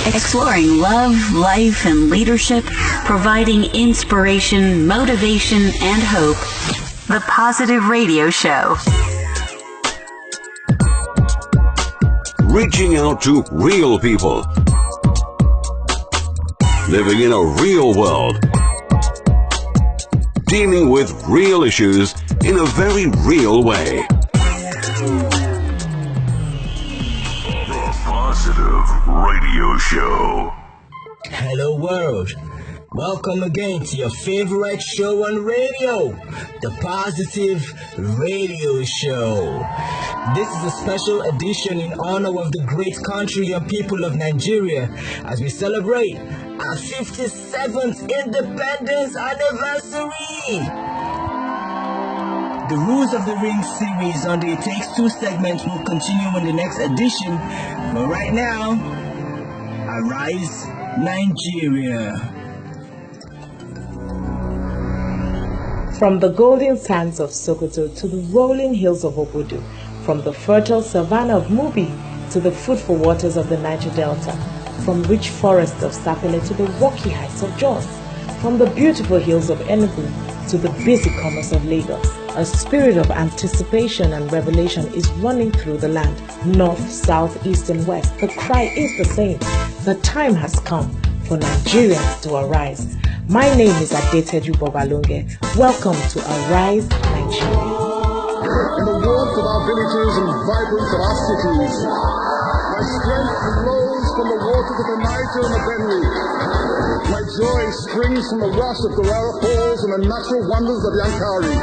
Exploring love, life, and leadership, providing inspiration, motivation, and hope. The Positive Radio Show. Reaching out to real people. Living in a real world. Dealing with real issues in a very real way. The Positive Radio Show. Hello world. Welcome again to your favorite show on radio, The Positive Radio Show. This is a special edition in honor of the great country and people of Nigeria as we celebrate our 57th independence anniversary. The Rules of the Ring series on the It Takes Two segment will continue in the next edition, but right now, Arise Nigeria. From the golden sands of Sokoto to the rolling hills of Obudu, from the fertile savanna of Mubi to the fruitful waters of the Niger Delta, from rich forests of Sapele to the rocky heights of Jos, from the beautiful hills of Enugu to the busy commerce of Lagos, a spirit of anticipation and revelation is running through the land, north, south, east and west. The cry is the same. The time has come for Nigerians to arise. My name is Adeteju Bobalunge. Welcome to Arise Nigeria. In the warmth of our villages and vibrance of our cities, my strength flows from the waters of the Niger and the Benue. My joy springs from the rush of Guerrero Falls and the natural wonders of Yankari.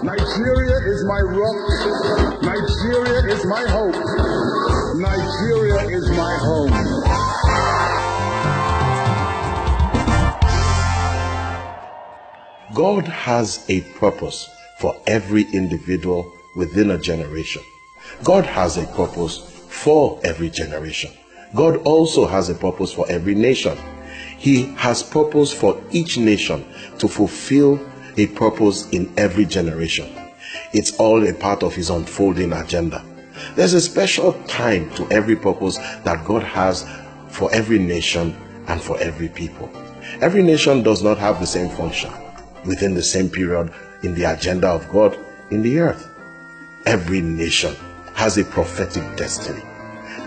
Nigeria is my rock. Nigeria is my hope. Nigeria is my home. God has a purpose for every individual within a generation. God has a purpose for every generation. God also has a purpose for every nation. He has purpose for each nation to fulfill a purpose in every generation. It's all a part of his unfolding agenda. There's a special time to every purpose that God has for every nation and for every people. Every nation does not have the same function within the same period in the agenda of God in the earth. Every nation has a prophetic destiny.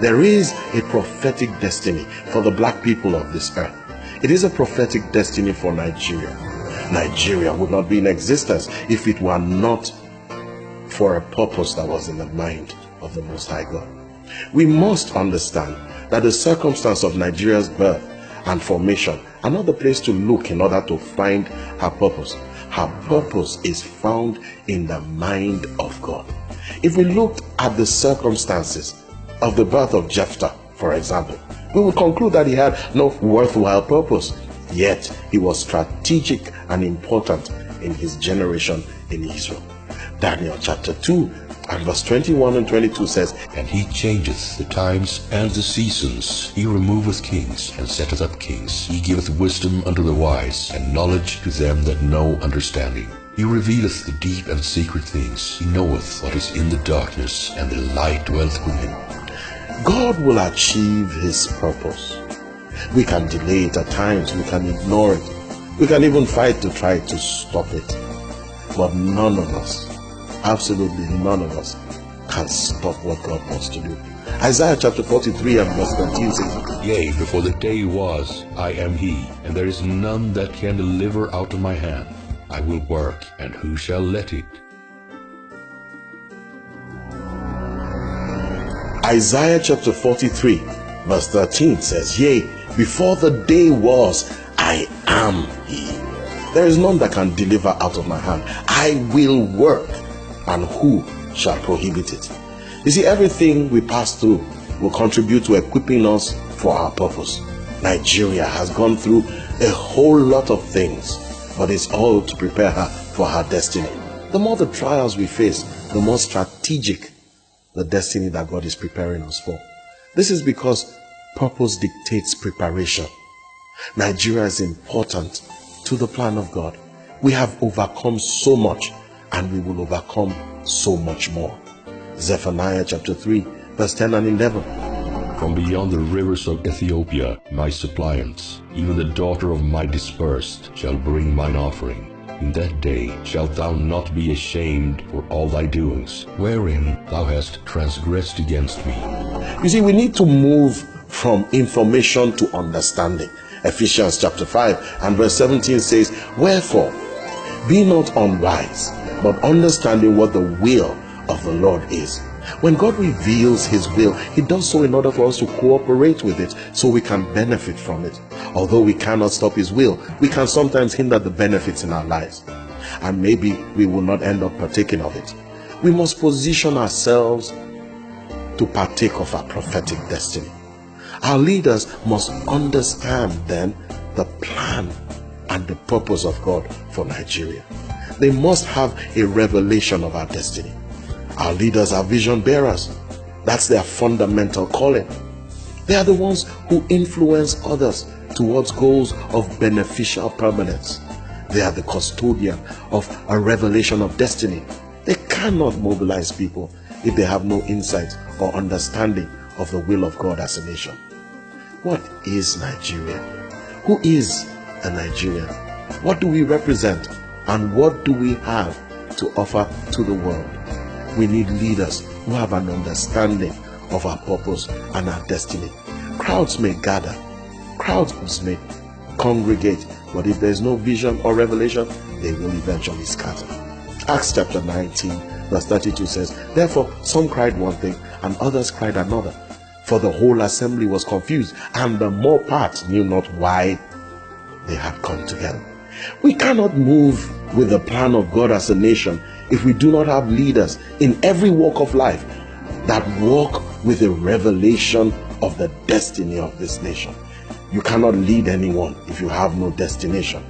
There is a prophetic destiny for the black people of this earth. It is a prophetic destiny for Nigeria. Nigeria would not be in existence if it were not for a purpose that was in the mind of the Most High God. We must understand that the circumstance of Nigeria's birth and formation are not the place to look in order to find her purpose. Her purpose is found in the mind of God. If we looked at the circumstances of the birth of Jephthah, for example, we would conclude that he had no worthwhile purpose, yet he was strategic and important in his generation in Israel. Daniel chapter 2 and verse 21 and 22 says, And he changeth the times and the seasons. He removeth kings, and setteth up kings. He giveth wisdom unto the wise, and knowledge to them that know understanding. He revealeth the deep and secret things. He knoweth what is in the darkness, and the light dwelleth with him. God will achieve his purpose. We can delay it at times, we can ignore it, we can even fight to try to stop it. But none of us, absolutely none of us, can stop what God wants to do. Isaiah chapter 43 and verse 13 says, Yea, before the day was, I am he, and there is none that can deliver out of my hand. I will work, and who shall let it? Isaiah chapter 43 verse 13 says, Yea, before the day was, I am he. There is none that can deliver out of my hand. I will work, and who shall prohibit it? You see, everything we pass through will contribute to equipping us for our purpose. Nigeria has gone through a whole lot of things, but it's all to prepare her for her destiny. The more the trials we face, the more strategic the destiny that God is preparing us for. This is because purpose dictates preparation. Nigeria is important to the plan of God. We have overcome so much, and we will overcome so much more. Zephaniah chapter 3 verse 10 and 11. from beyond the rivers of Ethiopia my suppliants, even the daughter of my dispersed, shall bring mine offering. In that day shalt thou not be ashamed for all thy doings, wherein thou hast transgressed against me. You see, we need to move from information to understanding. Ephesians chapter 5 and verse 17 says, "Wherefore, be not unwise, but understanding what the will of the Lord is." When God reveals his will, he does so in order for us to cooperate with it so we can benefit from it. Although we cannot stop his will, we can sometimes hinder the benefits in our lives, and maybe we will not end up partaking of it. We must position ourselves to partake of our prophetic destiny. Our leaders must understand then the plan and the purpose of God for Nigeria. They must have a revelation of our destiny. Our leaders are vision bearers. That's their fundamental calling. They are the ones who influence others towards goals of beneficial permanence. They are the custodian of a revelation of destiny. They cannot mobilize people if they have no insight or understanding of the will of God as a nation. What is Nigeria? Who is a Nigerian? What do we represent? And what do we have to offer to the world? We need leaders who have an understanding of our purpose and our destiny. Crowds may gather, crowds may congregate, but if there is no vision or revelation, they will eventually scatter. Acts chapter 19 verse 32 says, "Therefore some cried one thing, and others cried another. For the whole assembly was confused, and the more part knew not why they had come together." We cannot move with the plan of God as a nation if we do not have leaders in every walk of life that walk with a revelation of the destiny of this nation. You cannot lead anyone if you have no destination.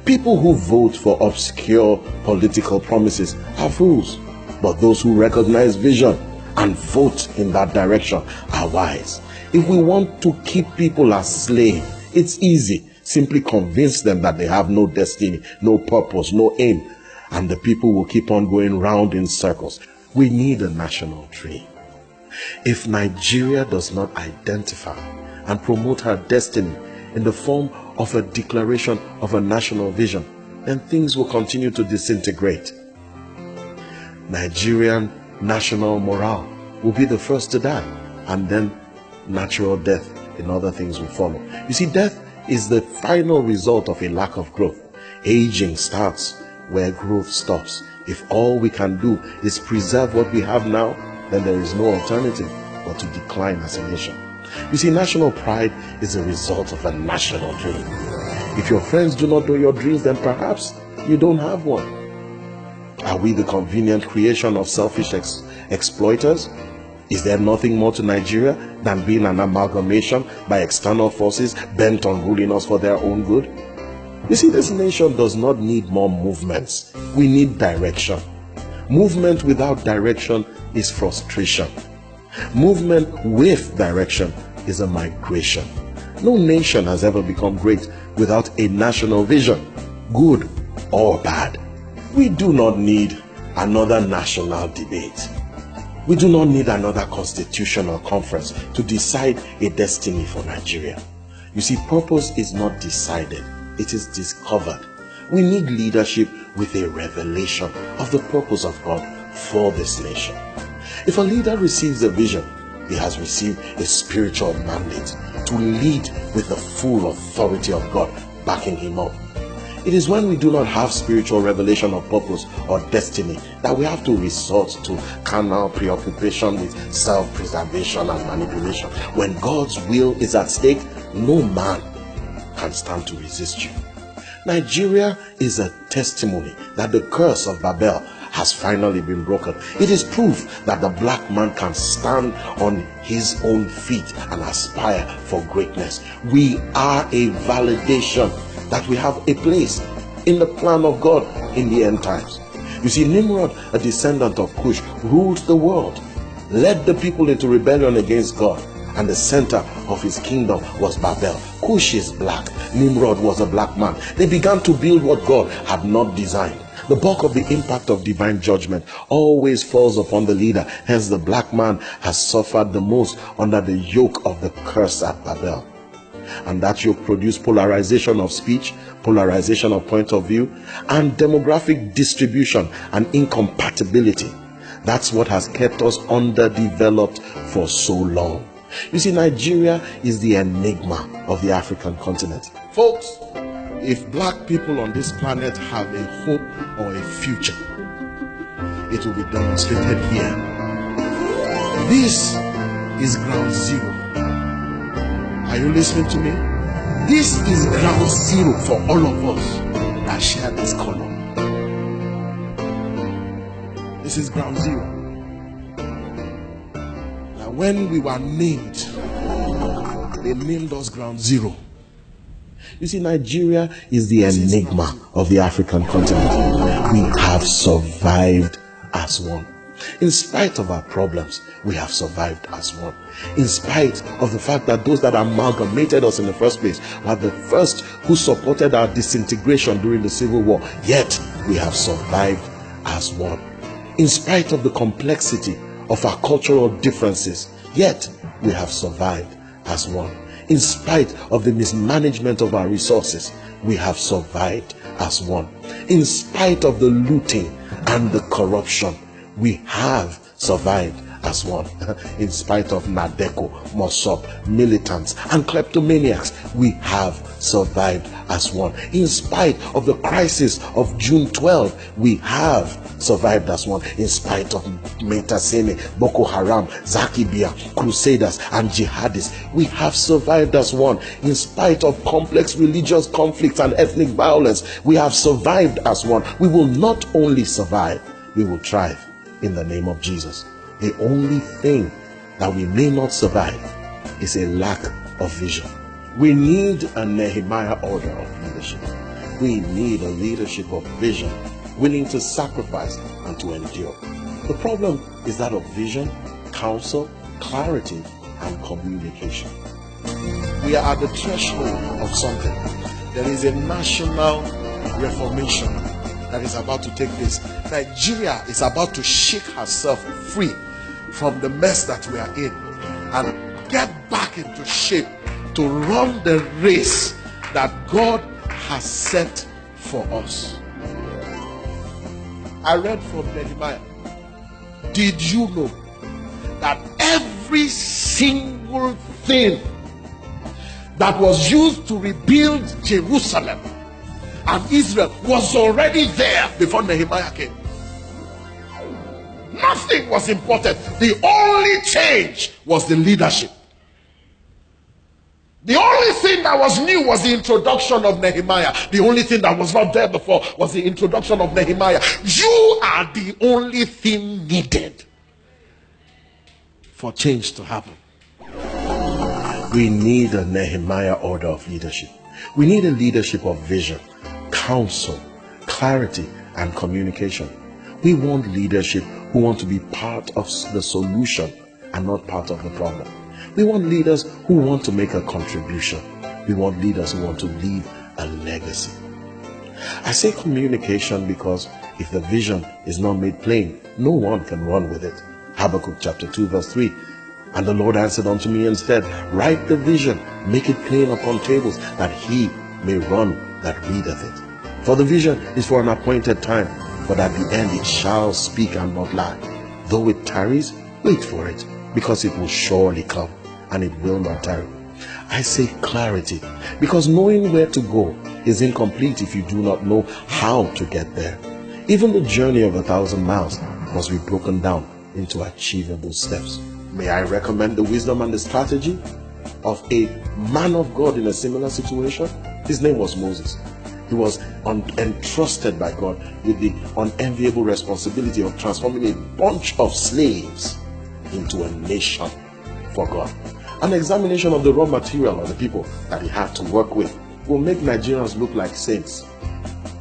People who vote for obscure political promises are fools, but those who recognize vision and vote in that direction are wise. If we want to keep people as slaves, it's easy. Simply convince them that they have no destiny, no purpose, no aim, and the people will keep on going round in circles. We need a national dream. If Nigeria does not identify and promote her destiny in the form of a declaration of a national vision, then things will continue to disintegrate. Nigerian national morale will be the first to die, and then natural death and other things will follow. You see, death is the final result of a lack of growth. Aging starts where growth stops. If all we can do is preserve what we have now, then there is no alternative but to decline as a nation. You see, national pride is a result of a national dream. If your friends do not know your dreams, then perhaps you don't have one. Are we the convenient creation of selfish exploiters? Is there nothing more to Nigeria than being an amalgamation by external forces bent on ruling us for their own good? You see, this nation does not need more movements. We need direction. Movement without direction is frustration. Movement with direction is a migration. No nation has ever become great without a national vision, good or bad. We do not need another national debate. We do not need another constitutional conference to decide a destiny for Nigeria. You see, purpose is not decided, it is discovered. We need leadership with a revelation of the purpose of God for this nation. If a leader receives a vision, he has received a spiritual mandate to lead with the full authority of God backing him up. It is when we do not have spiritual revelation of purpose or destiny that we have to resort to carnal preoccupation with self-preservation and manipulation. When God's will is at stake, no man can stand to resist you. Nigeria is a testimony that the curse of Babel has finally been broken. It is proof that the black man can stand on his own feet and aspire for greatness. We are a validation that we have a place in the plan of God in the end times. You see, Nimrod, a descendant of Cush, ruled the world, led the people into rebellion against God, and the center of his kingdom was Babel. Cush is black. Nimrod was a black man. They began to build what God had not designed. The bulk of the impact of divine judgment always falls upon the leader. Hence, the black man has suffered the most under the yoke of the curse at Babel. And that yoke produced polarization of speech, polarization of point of view, and demographic distribution and incompatibility. That's what has kept us underdeveloped for so long. You see, Nigeria is the enigma of the African continent. Folks, if black people on this planet have a hope or a future, it will be demonstrated here. This is ground zero. Are you listening to me? This is ground zero for all of us that share this color. This is ground zero. Now, when we were named, they named us ground zero. You see, Nigeria is the enigma of the African continent. We have survived as one. In spite of our problems, we have survived as one. In spite of the fact that those that amalgamated us in the first place were the first who supported our disintegration during the Civil War, yet we have survived as one. In spite of the complexity of our cultural differences, yet we have survived as one. In spite of the mismanagement of our resources, we have survived as one. In spite of the looting and the corruption, we have survived as one. In spite of Nadeko, Mossop, militants, and kleptomaniacs, we have survived as one. In spite of the crisis of June 12, we have survived as one. In spite of Metasene, Boko Haram, Zakibia, Crusaders, and Jihadists, we have survived as one. In spite of complex religious conflicts and ethnic violence, we have survived as one. We will not only survive, we will thrive in the name of Jesus. The only thing that we may not survive is a lack of vision. We need a Nehemiah order of leadership. We need a leadership of vision, willing to sacrifice and to endure. The problem is that of vision, counsel, clarity, and communication. We are at the threshold of something. There is a national reformation that is about to take place. Nigeria is about to shake herself free from the mess that we are in and get back into shape to run the race that God has set for us. I read from Nehemiah. Did you know that every single thing that was used to rebuild Jerusalem and Israel was already there before Nehemiah came? Nothing was important. The only change was the leadership. The only thing that was new was the introduction of Nehemiah. The only thing that was not there before was the introduction of Nehemiah. You are the only thing needed for change to happen. We need a Nehemiah order of leadership. We need a leadership of vision, counsel, clarity, and communication. We want leadership who want to be part of the solution and not part of the problem. We want leaders who want to make a contribution. We want leaders who want to leave a legacy. I say communication because if the vision is not made plain, no one can run with it. Habakkuk chapter 2 verse 3. And the Lord answered unto me and said, write the vision, make it plain upon tables, that he may run that readeth it. For the vision is for an appointed time, but at the end it shall speak and not lie. Though it tarries, wait for it, because it will surely come, and it will not tarry. I say clarity, because knowing where to go is incomplete if you do not know how to get there. Even the journey of 1,000 miles must be broken down into achievable steps. May I recommend the wisdom and the strategy of a man of God in a similar situation? His name was Moses. He was entrusted by God with the unenviable responsibility of transforming a bunch of slaves into a nation for God. An examination of the raw material of the people that he had to work with will make Nigerians look like saints.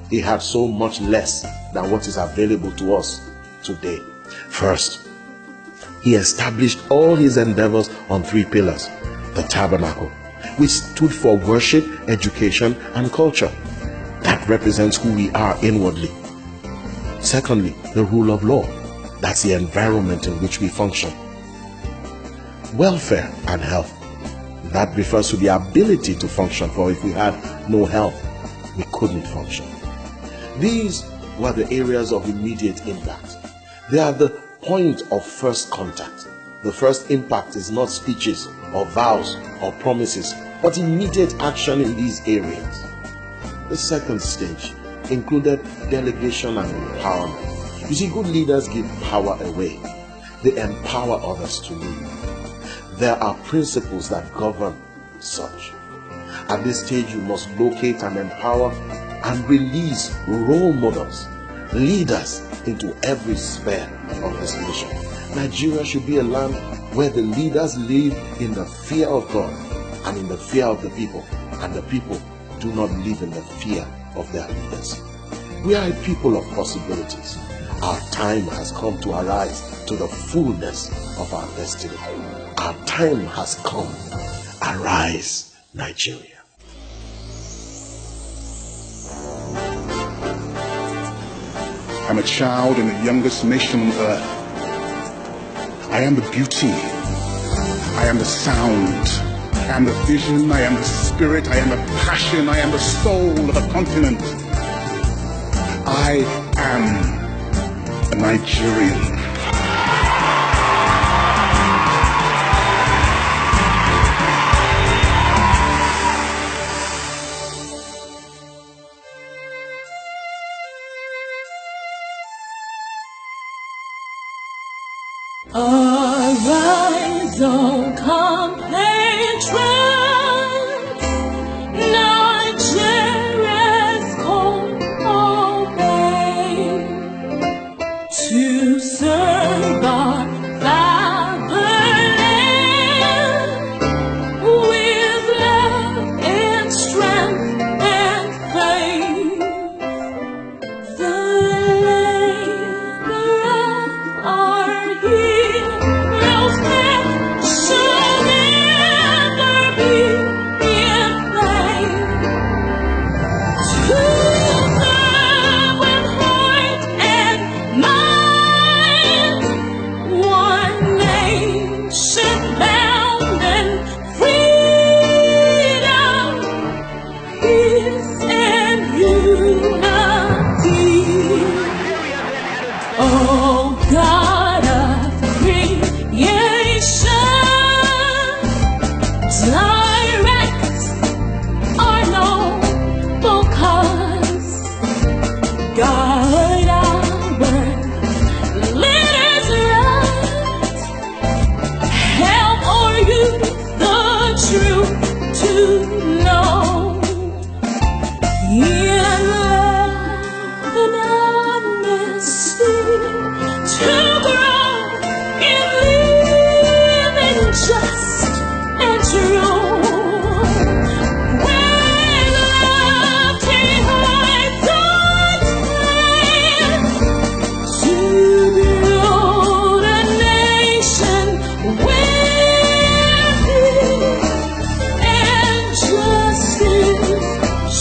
He had so much less than what is available to us today. First, he established all his endeavors on 3 pillars. The tabernacle, which stood for worship, education, and culture. That represents who we are inwardly. Secondly, the rule of law. That's the environment in which we function. Welfare and health. That refers to the ability to function, for if we had no health, we couldn't function. These were the areas of immediate impact. They are the point of first contact. The first impact is not speeches or vows or promises, but immediate action in these areas. The second stage included delegation and empowerment. You see, good leaders give power away. They empower others to lead. There are principles that govern such. At this stage, you must locate and empower and release role models, leaders into every sphere of this mission. Nigeria should be a land where the leaders live in the fear of God and in the fear of the people, and the people do not live in the fear of their leaders. We are a people of possibilities. Our time has come to arise to the fullness of our destiny. Our time has come. Arise, Nigeria. I'm a child in the youngest nation on earth. I am the beauty. I am the sound. I am the vision. I am the spirit. I am the passion. I am the soul of a continent. I am a Nigerian. Arise, O compatriots, Nigeria's call obey, to serve our fatherland with love and strength and faith. The labor of our heroes shall never be in vain. To serve with heart and mind, one nation bound in freedom, peace and unity. Oh God of creation, direct our noble cause. Guide our leaders right. Help our youth the truth to know. In love and honesty, to grow in living just and true. Where love behind God's plan, to build a nation where peace and justice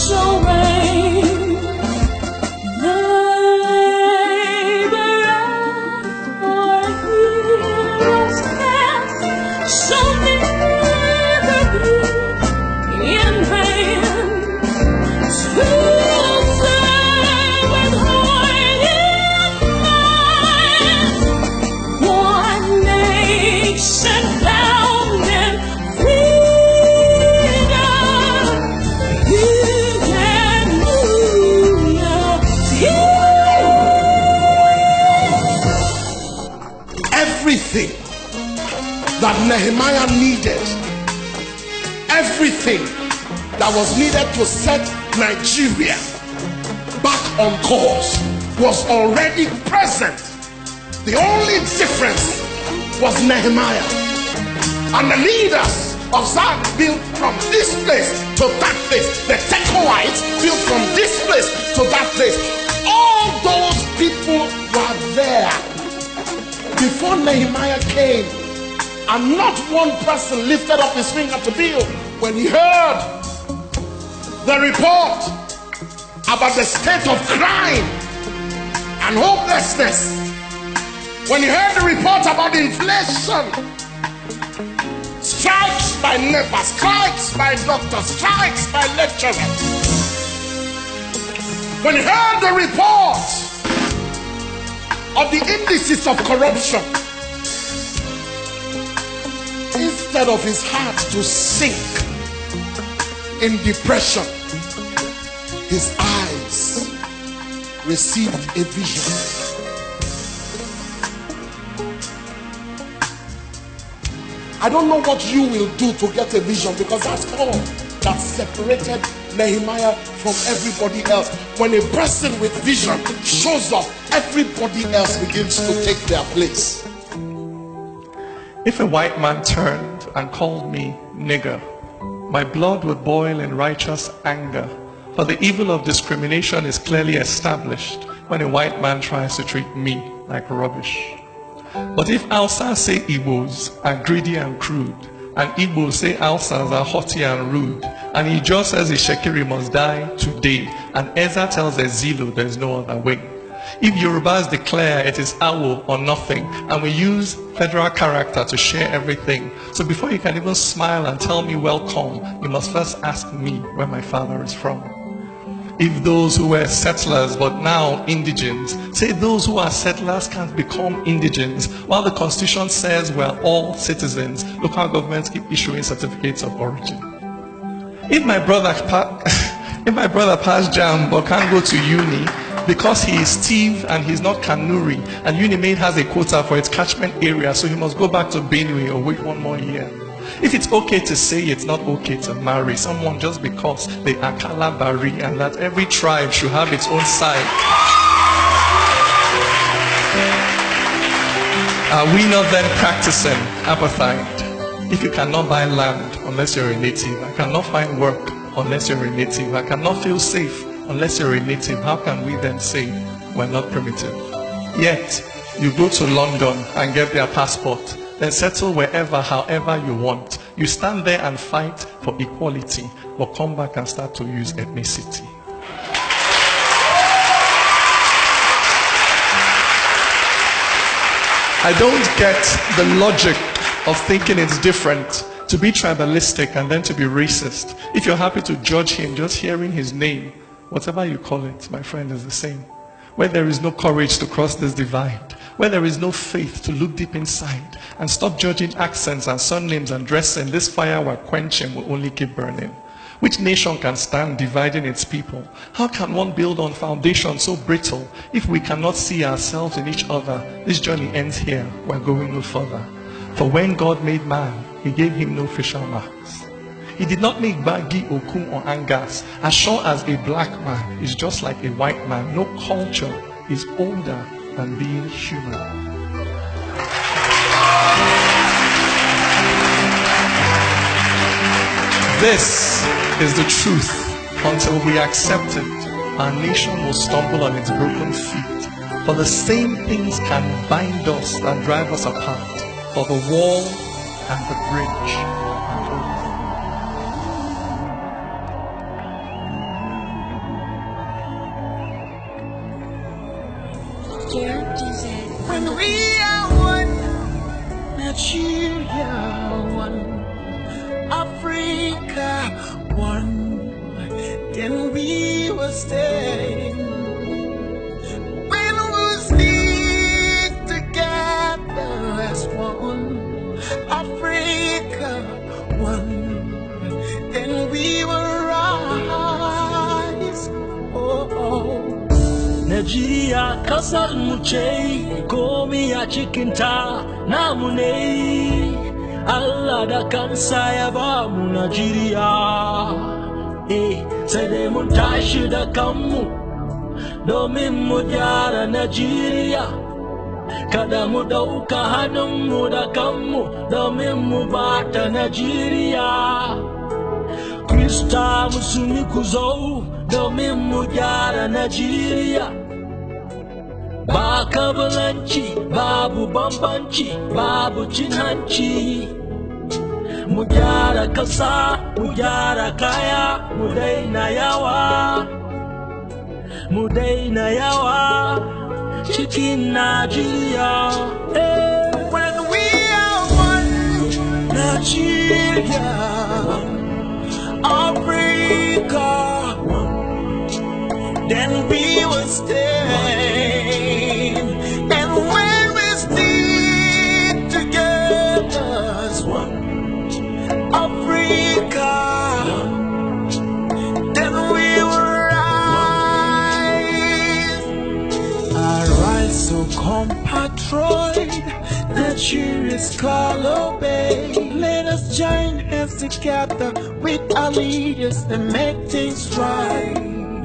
shall reign. The labor of our heroes past shall never be in vain. To serve with heart and mind, one nation bound in freedom, peace and unity. Everything that Nehemiah needed, everything that was needed to set Nigeria back on course was already present. The only difference was Nehemiah. And the leaders of Zag built from this place to that place. The Tekoites built from this place to that place. All those people were there before Nehemiah came, and not one person lifted up his finger to build. When he heard the report about the state of crime and hopelessness. When he heard the report about inflation, strikes by neighbors, strikes by doctors, strikes by lecturers. When he heard the report of the indices of corruption, instead of his heart to sink in depression, his eyes received a vision. I don't know what you will do to get a vision, because that's all that separated Nehemiah from everybody else. When a person with vision shows up, everybody else begins to take their place. If a white man turned and called me nigger, my blood would boil in righteous anger, for the evil of discrimination is clearly established when a white man tries to treat me like rubbish. But if Hausas say Igbos are greedy and crude, and Igbos say Hausas are haughty and rude, and he just says Ishekiri must die today, and Ezra tells Ezilo there is no other way. If Yorubas declare it is Awo or nothing, and we use federal character to share everything, so before you can even smile and tell me welcome, you must first ask me where my father is from. If those who were settlers but now indigents say those who are settlers can't become indigents, while the Constitution says we're all citizens, local governments keep issuing certificates of origin. If my brother passed JAMB but can't go to uni because he is Steve and he's not Kanuri, and Unimaid has a quota for its catchment area, so he must go back to Benue or wait one more year. If it's okay to say it's not okay to marry someone just because they are Kalabari, and that every tribe should have its own side, are we not then practicing apartheid? If you cannot buy land unless you're a native, I cannot find work unless you're a native, I cannot feel safe unless you're a native, how can we then say we're not primitive? Yet, you go to London and get their passport, then settle wherever, however you want. You stand there and fight for equality, but come back and start to use ethnicity. I don't get the logic of thinking it's different to be tribalistic and then to be racist. If you're happy to judge him just hearing his name, whatever you call it, my friend, is the same. Where there is no courage to cross this divide, where there is no faith to look deep inside and stop judging accents and surnames and dressing, this fire we're quenching will only keep burning. Which nation can stand dividing its people? How can one build on foundation so brittle if we cannot see ourselves in each other? This journey ends here, we're going no further. For when God made man, he gave him no facial marks. He did not make Bagi, Okun, or Angas. As sure as a black man is just like a white man, no culture is older than being human. This is the truth. Until we accept it, our nation will stumble on its broken feet. For the same things can bind us and drive us apart. For the wall and the bridge are over. When we are one, Nigeria one, Africa one, then we will stay. When we stick together as one, Africa one, then we will rise. Oh, oh. Nigeria kasar mu ce, komi a cikinta namu ne. Allah da kansa ya ba mu Nigeria. Sai dai mun tashi da kanmu domin mu gyara Nigeria. Kada mu dauka hannunmu da kanmu domin mu bata Nigeria. Krista musulmi ku zo domin mu gyara Nigeria. Ba kabilanci, babu bambanci, babu cin hanci. Mu gyara kasa, mu gyara kaya, mu daina yawa. Mu daina yawa, chicken Nigeria. When we are one Nigeria, Africa, then we will stay. And when we stick together as one Africa, then we will rise. Arise, so compatriot, the cheers call obey. Let us join hands together with our leaders and make things right.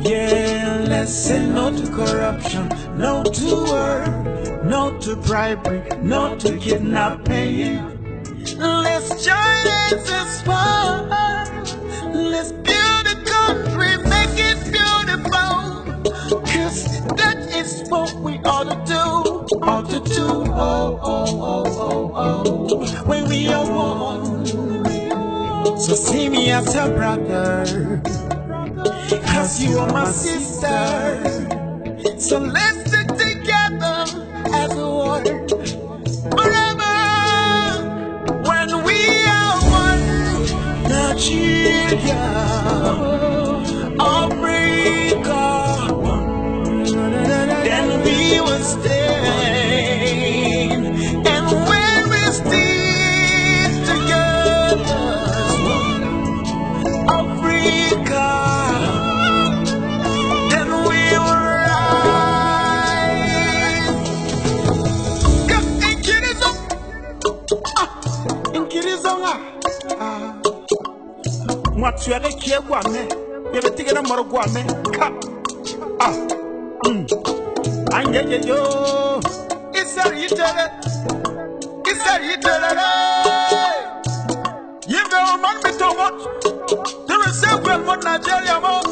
Yeah, let's say no to corruption, no to war, no to bribery, no to kidnapping. Let's join hands as one. Let's build a country, make it beautiful. Cause that is what we ought to do. Ought to do, when we are one. So see me as a brother, cause you are my sister. So let's stick together as one forever. When we are one Nigeria, Africa, then we will stay. And when we stick together as one Africa, then we will rise. Inkirizonga. What's your care? Guame, you ever take a number of Guame? I get yo. It's a return. It's a return. You go man me to what? There is several more Nigeria more.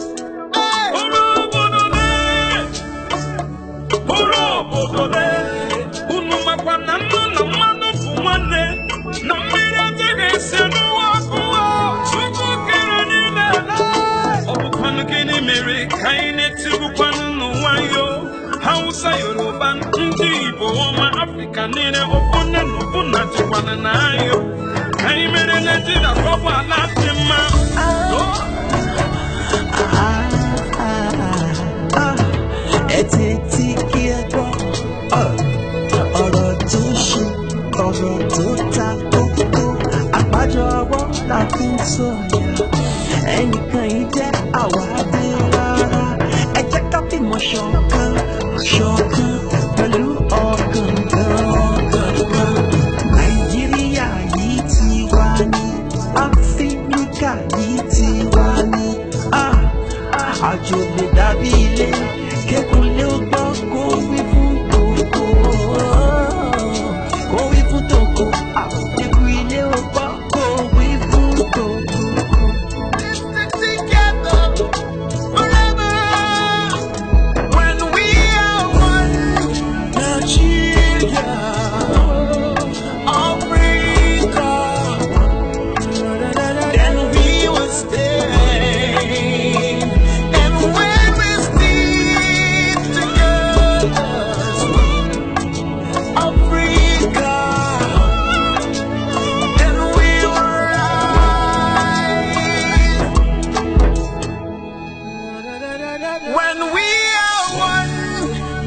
Hausa Yoruba ndi Igbo ọma Africa niile opone n'opuna tikwana n'ayo anyị mere Nigeria kọbụ ala dị mma. Etiti kiedo ọ̀rọ̀ tó ṣe ọ̀rọ̀ tó ta kókó àgbájọ ọwọ́ la fi ń sọ̀yà ẹnìkan yìí jẹ́ àwádé rárá ẹ jẹ́ ká fìmọ̀ ṣọ̀kan pẹ̀lú ọkàn kan. Nàìjíríà yìí ti wá ní, Áfíríkà yìí ti wá ní. Àjò lè dàbí ilé, kékulé ó gbọ́ kó wí fún tòkó. Kó wí fún tòkó, kékulé ó gbọ́ kó wí fún tòkó.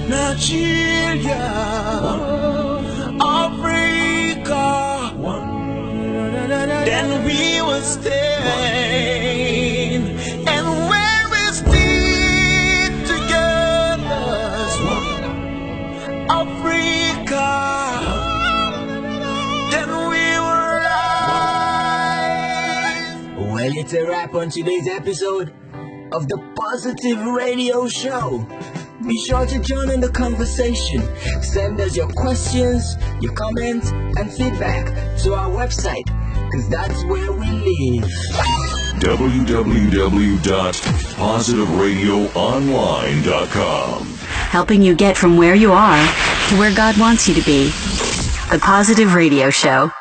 Nigeria, Africa, then we will stay. And when we stick together as one Africa, then we will rise. Well, it's a wrap on today's episode of the Positive Radio Show. Be sure to join in the conversation. Send us your questions, your comments, and feedback to our website, because that's where we live. www.positiveradioonline.com. Helping you get from where you are to where God wants you to be. The Positive Radio Show.